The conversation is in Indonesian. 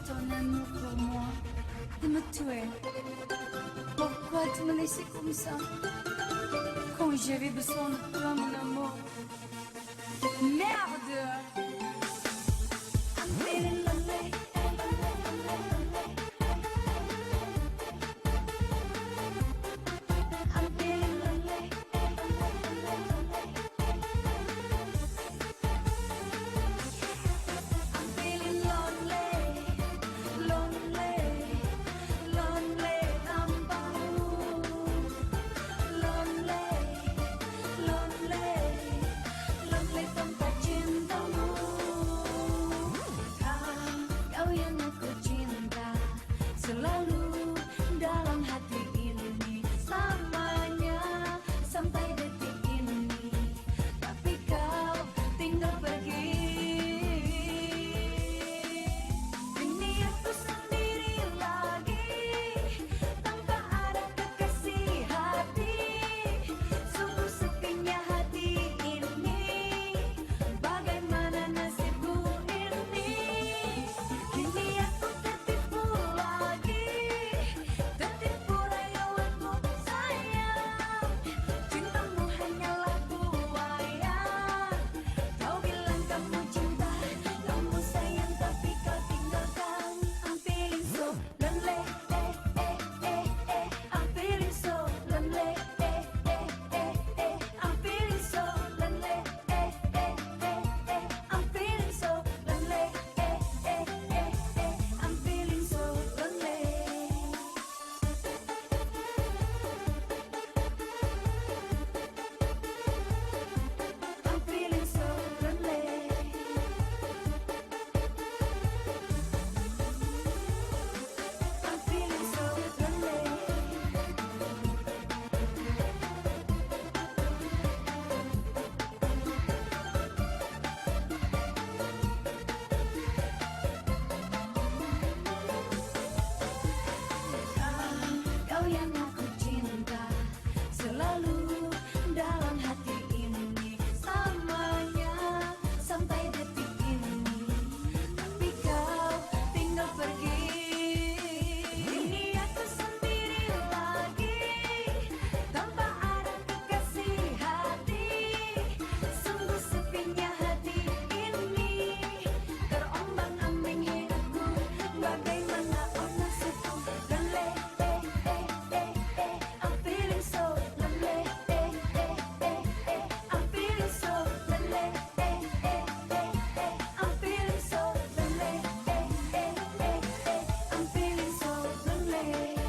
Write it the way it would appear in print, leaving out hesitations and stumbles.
ton amour pour moi, de me tuer. Pourquoi tu me laisses comme ça quand j'avais besoin de toi, mon amour? Merde! I'm feeling lonely. I'm feeling lonely. I'm feeling lonely, lonely, lonely tanpamu. Lonely, lonely, lonely tanpa cintamu. Kau yang aku cinta, selalu dalam hati ini, selamanya sampai detik ini. Tapi kau tinggal pergi. Kini aku sendiri lagi, tanpa ada kekasih hati. Sungguh sepinya hati ini, bagaimana nasibku ini? Kini aku tertipu lagi, tertipu rayawanku sayang. Cintamu hanyalah buaya. Kau bilang kamu cinta, kamu sayang, tapi kau tinggalkan. I'm feeling so lonely, I'm feeling so lonely, I'm feeling so lonely, I'm feeling so lonely, I'm feeling so lonely. I'm feeling so lonely. I'm feeling so lonely. Kau yang aku cinta, selalu dalam hati ini, selamanya sampai detik ini. Tapi kau tinggal pergi. Kini aku sendiri lagi, tanpa ada kekasih hati. Sungguh sepinya hati ini, terombang-ambing hidupku, bagaimana nasibku. Lonely, I'm feeling so lonely, I'm feeling so lonely, I'm feeling so lonely, I'm feeling so lonely.